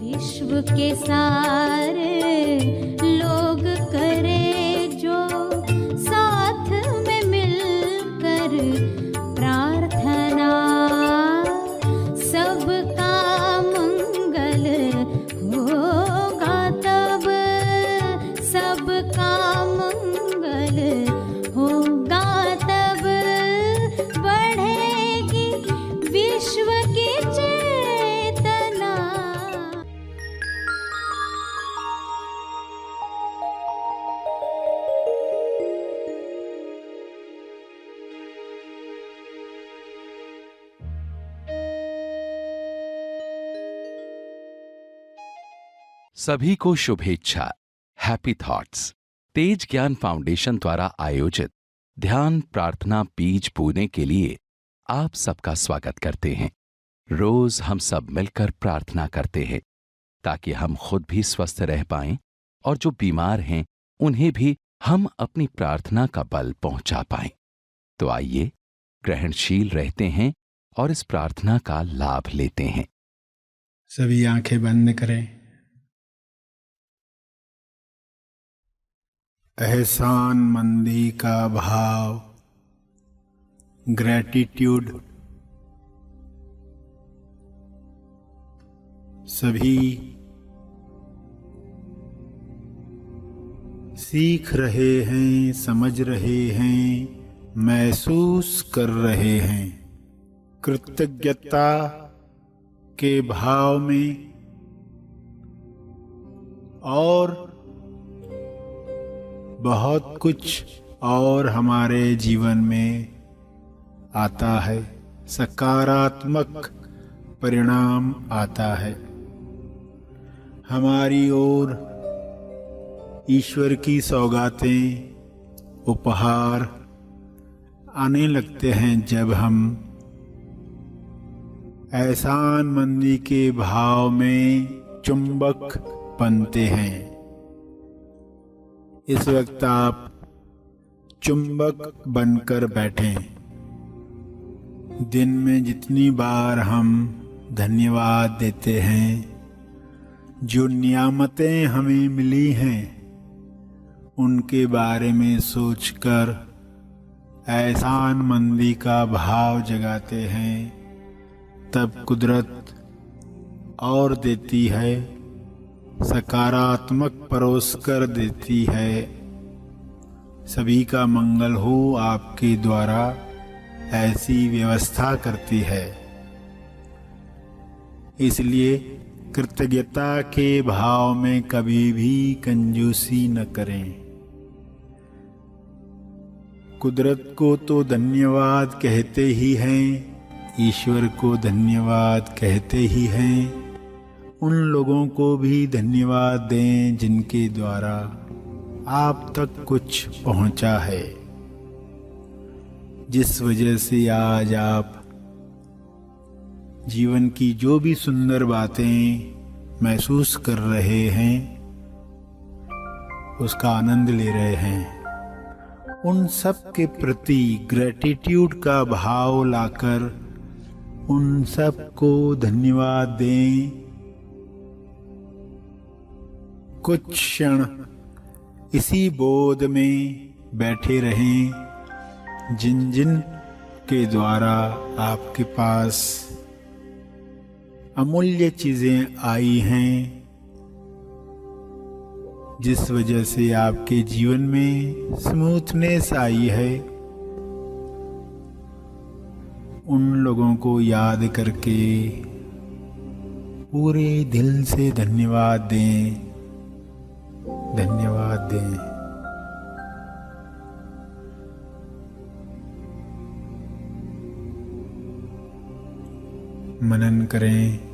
विश्व के सारे लोग करे जो साथ में मिलकर प्रार्थना, सबका मंगल होगा तब, सबका मंगल होगा तब, बढ़ेगी विश्व की चेतना। सभी को शुभेच्छा। हैप्पी थॉट्स तेज ज्ञान फाउंडेशन द्वारा आयोजित ध्यान प्रार्थना बीज बोने के लिए आप सबका स्वागत करते हैं। रोज हम सब मिलकर प्रार्थना करते हैं ताकि हम खुद भी स्वस्थ रह पाएं और जो बीमार हैं उन्हें भी हम अपनी प्रार्थना का बल पहुंचा पाएं। तो आइए ग्रहणशील रहते हैं और इस प्रार्थना का लाभ लेते हैं। सभी आंखें बंद करें। एहसान मंदी का भाव, ग्रैटिट्यूड सभी सीख रहे हैं, समझ रहे हैं, महसूस कर रहे हैं। कृतज्ञता के भाव में और बहुत कुछ और हमारे जीवन में आता है, सकारात्मक परिणाम आता है। हमारी ओर ईश्वर की सौगातें, उपहार आने लगते हैं जब हम एहसानमंदी के भाव में चुंबक बनते हैं। इस वक्त आप चुंबक बनकर बैठें। दिन में जितनी बार हम धन्यवाद देते हैं, जो नियामतें हमें मिली हैं उनके बारे में सोचकर एहसानमंदी का भाव जगाते हैं, तब कुदरत और देती है, सकारात्मक परोस कर देती है। सभी का मंगल हो आपके द्वारा ऐसी व्यवस्था करती है। इसलिए कृतज्ञता के भाव में कभी भी कंजूसी न करें। कुदरत को तो धन्यवाद कहते ही हैं, ईश्वर को धन्यवाद कहते ही हैं। उन लोगों को भी धन्यवाद दें जिनके द्वारा आप तक कुछ पहुंचा है, जिस वजह से आज आप जीवन की जो भी सुंदर बातें महसूस कर रहे हैं उसका आनंद ले रहे हैं। उन सब के प्रति ग्रैटिट्यूड का भाव लाकर उन सब को धन्यवाद दें। कुछ क्षण इसी बोध में बैठे रहें जिन जिन के द्वारा आपके पास अमूल्य चीजें आई हैं, जिस वजह से आपके जीवन में स्मूथनेस आई है। उन लोगों को याद करके पूरे दिल से धन्यवाद दें, धन्यवाद दें। मनन करें।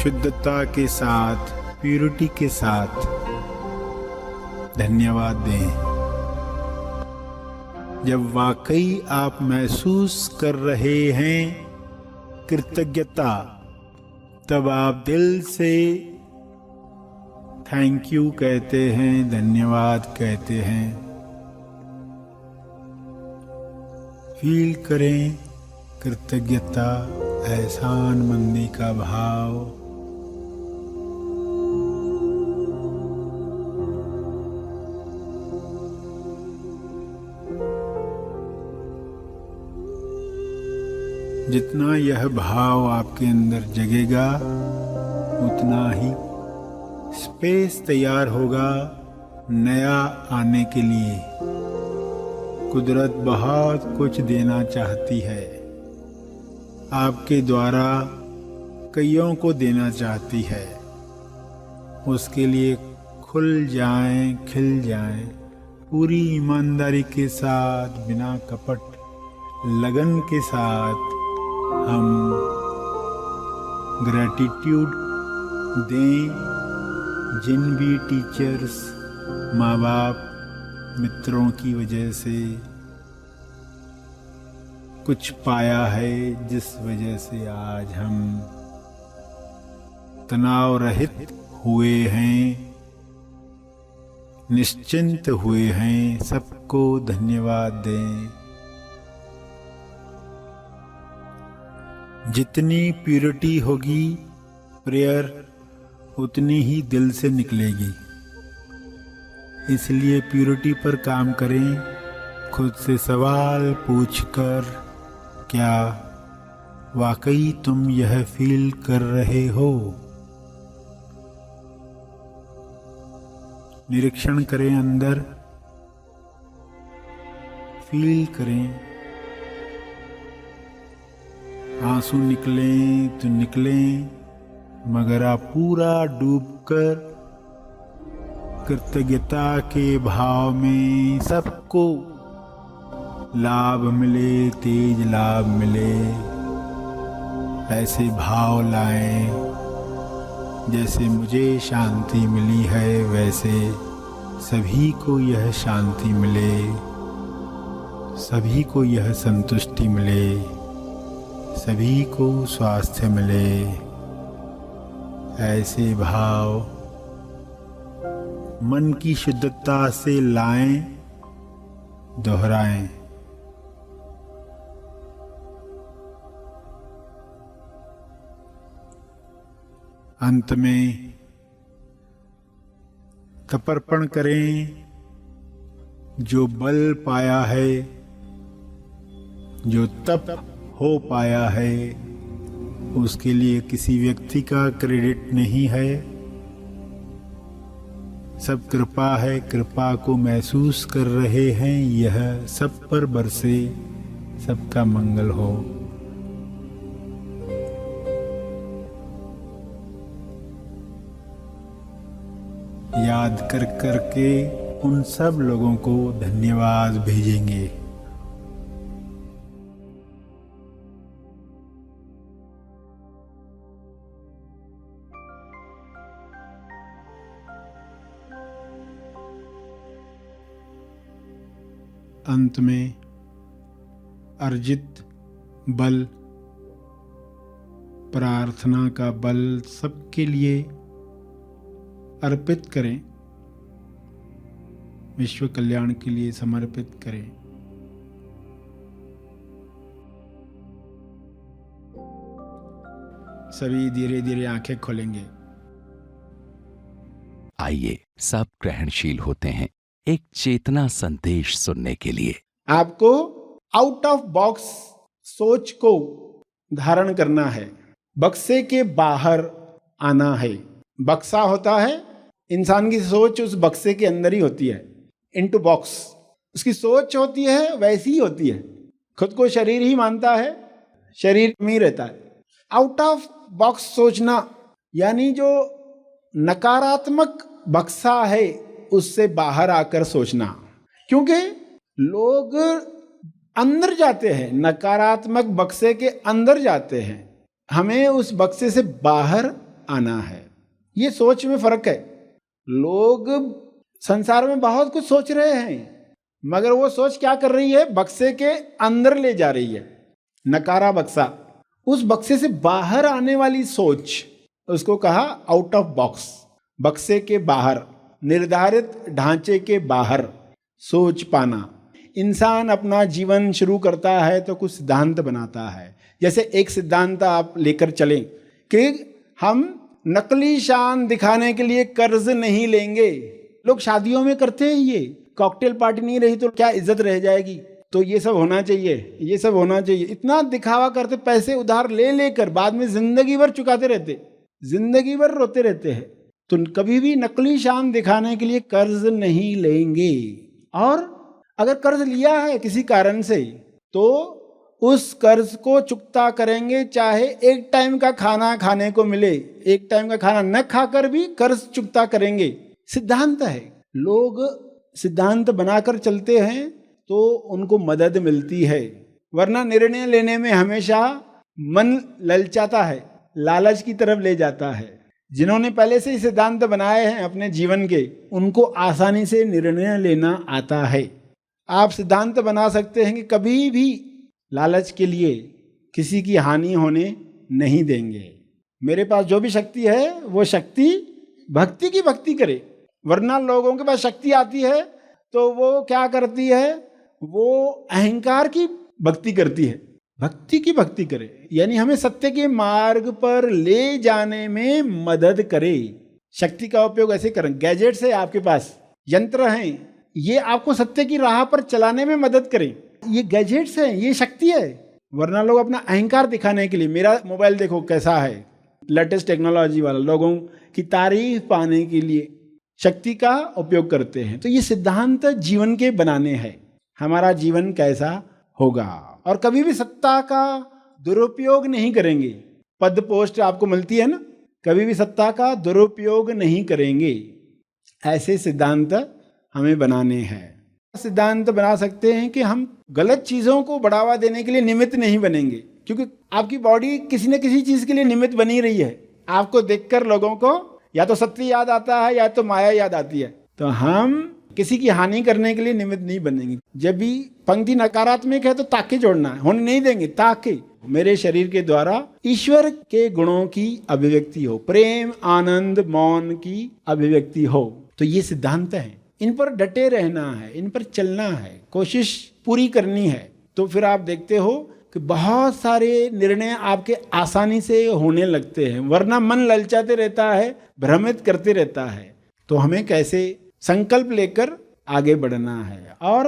शुद्धता के साथ, प्यूरिटी के साथ धन्यवाद दें। जब वाकई आप महसूस कर रहे हैं कृतज्ञता, तब आप दिल से थैंक यू कहते हैं, धन्यवाद कहते हैं। फील करें कृतज्ञता, एहसानमंदी का भाव। जितना यह भाव आपके अंदर जगेगा, उतना ही स्पेस तैयार होगा नया आने के लिए। कुदरत बहुत कुछ देना चाहती है, आपके द्वारा कईयों को देना चाहती है। उसके लिए खुल जाएं, खिल जाएं, पूरी ईमानदारी के साथ, बिना कपट, लगन के साथ हम ग्रैटिट्यूड दें। जिन भी टीचर्स, माँ बाप, मित्रों की वजह से कुछ पाया है, जिस वजह से आज हम तनाव रहित हुए हैं, निश्चिंत हुए हैं, सबको धन्यवाद दें। जितनी प्यूरिटी होगी प्रेयर, उतनी ही दिल से निकलेगी। इसलिए प्यूरिटी पर काम करें, खुद से सवाल पूछकर, क्या वाकई तुम यह फील कर रहे हो? निरीक्षण करें अंदर, फील करें। आंसू निकलें तो निकलें, मगर आप पूरा डूबकर कृतज्ञता के भाव में सबको लाभ मिले, तेज लाभ मिले, ऐसे भाव लाएं। जैसे मुझे शांति मिली है, वैसे सभी को यह शांति मिले, सभी को यह संतुष्टि मिले, सभी को स्वास्थ्य मिले। ऐसे भाव मन की शुद्धता से लाएं, दोहराएं। अंत में तर्पण करें। जो बल पाया है, जो तप हो पाया है, उसके लिए किसी व्यक्ति का क्रेडिट नहीं है, सब कृपा है। कृपा को महसूस कर रहे हैं, यह सब पर बरसे, सबका मंगल हो। याद कर कर के उन सब लोगों को धन्यवाद भेजेंगे। अंत में अर्जित बल, प्रार्थना का बल सबके लिए अर्पित करें, विश्व कल्याण के लिए समर्पित करें। सभी धीरे धीरे आंखें खोलेंगे। आइए सब ग्रहणशील होते हैं एक चेतना संदेश सुनने के लिए। आपको आउट ऑफ बॉक्स सोच को धारण करना है, बक्से के बाहर आना है। बक्सा होता है, इंसान की सोच उस बक्से के अंदर ही होती है, इनटू बॉक्स। उसकी सोच होती है, वैसी ही होती है। खुद को शरीर ही मानता है, शरीर में ही रहता है। आउट ऑफ बॉक्स सोचना यानी जो नकारात्मक बक्सा है उससे बाहर आकर सोचना। क्योंकि लोग अंदर जाते हैं, नकारात्मक बक्से के अंदर जाते हैं। हमें उस बक्से से बाहर आना है। ये सोच में फर्क है। लोग संसार में बहुत कुछ सोच रहे हैं, मगर वो सोच क्या कर रही है, बक्से के अंदर ले जा रही है, नकारा बक्सा। उस बक्से से बाहर आने वाली सोच, उसको कहा आउट ऑफ बॉक्स, बक्से के बाहर, निर्धारित ढांचे के बाहर सोच पाना। इंसान अपना जीवन शुरू करता है तो कुछ सिद्धांत बनाता है। जैसे एक सिद्धांत आप लेकर चलें कि हम नकली शान दिखाने के लिए कर्ज नहीं लेंगे। लोग शादियों में करते हैं ये, कॉकटेल पार्टी नहीं रही तो क्या इज्जत रह जाएगी, तो ये सब होना चाहिए, ये सब होना चाहिए। इतना दिखावा करते, पैसे उधार ले लेकर बाद में जिंदगी भर चुकाते रहते, जिंदगी भर रोते रहते हैं। तो कभी भी नकली शान दिखाने के लिए कर्ज नहीं लेंगे। और अगर कर्ज लिया है किसी कारण से तो उस कर्ज को चुकता करेंगे, चाहे एक टाइम का खाना खाने को मिले, एक टाइम का खाना न खाकर भी कर्ज चुकता करेंगे। सिद्धांत है। लोग सिद्धांत बनाकर चलते हैं तो उनको मदद मिलती है, वरना निर्णय लेने में हमेशा मन ललचाता है, लालच की तरफ ले जाता है। जिन्होंने पहले से ही सिद्धांत बनाए हैं अपने जीवन के, उनको आसानी से निर्णय लेना आता है। आप सिद्धांत बना सकते हैं कि कभी भी लालच के लिए किसी की हानि होने नहीं देंगे। मेरे पास जो भी शक्ति है वो शक्ति भक्ति की भक्ति करे, वरना लोगों के पास शक्ति आती है तो वो क्या करती है, वो अहंकार की भक्ति करती है। भक्ति की भक्ति करे यानी हमें सत्य के मार्ग पर ले जाने में मदद करे। शक्ति का उपयोग ऐसे करें, गैजेट्स है आपके पास, यंत्र हैं, ये आपको सत्य की राह पर चलाने में मदद करें। ये गैजेट्स हैं, ये शक्ति है। वरना लोग अपना अहंकार दिखाने के लिए, मेरा मोबाइल देखो कैसा है, लेटेस्ट टेक्नोलॉजी वाला, लोगों की तारीफ पाने के लिए शक्ति का उपयोग करते हैं। तो ये सिद्धांत जीवन के बनाने हैं, हमारा जीवन कैसा होगा। और कभी भी सत्ता का दुरुपयोग नहीं करेंगे। पद पोस्ट आपको मिलती है ना, कभी भी सत्ता का दुरुपयोग नहीं करेंगे। ऐसे सिद्धांत हमें बनाने हैं। सिद्धांत बना सकते हैं कि हम गलत चीजों को बढ़ावा देने के लिए निमित्त नहीं बनेंगे, क्योंकि आपकी बॉडी किसी न किसी चीज के लिए निमित्त बनी रही है। आपको देखकर लोगों को या तो सत्य याद आता है या तो माया याद आती है। तो हम किसी की हानि करने के लिए निमित्त नहीं बनेंगे। जब भी पंक्ति नकारात्मक है तो ताके जोड़ना है, होने नहीं देंगे। ताके मेरे शरीर के द्वारा ईश्वर के गुणों की अभिव्यक्ति हो, प्रेम आनंद मौन की अभिव्यक्ति हो। तो ये सिद्धांत है, इन पर डटे रहना है, इन पर चलना है, कोशिश पूरी करनी है। तो फिर आप देखते हो कि बहुत सारे निर्णय आपके आसानी से होने लगते हैं, वरना मन ललचाते रहता है, भ्रमित करते रहता है। तो हमें कैसे संकल्प लेकर आगे बढ़ना है। और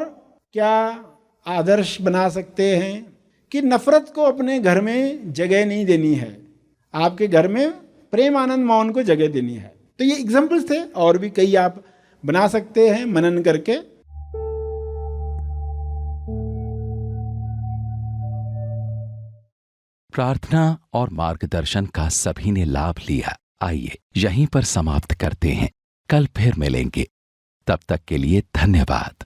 क्या आदर्श बना सकते हैं कि नफरत को अपने घर में जगह नहीं देनी है, आपके घर में प्रेम आनंद मौन को जगह देनी है। तो ये एग्जाम्पल्स थे, और भी कई आप बना सकते हैं मनन करके। प्रार्थना और मार्गदर्शन का सभी ने लाभ लिया। आइए यहीं पर समाप्त करते हैं, कल फिर मिलेंगे। तब तक के लिए धन्यवाद।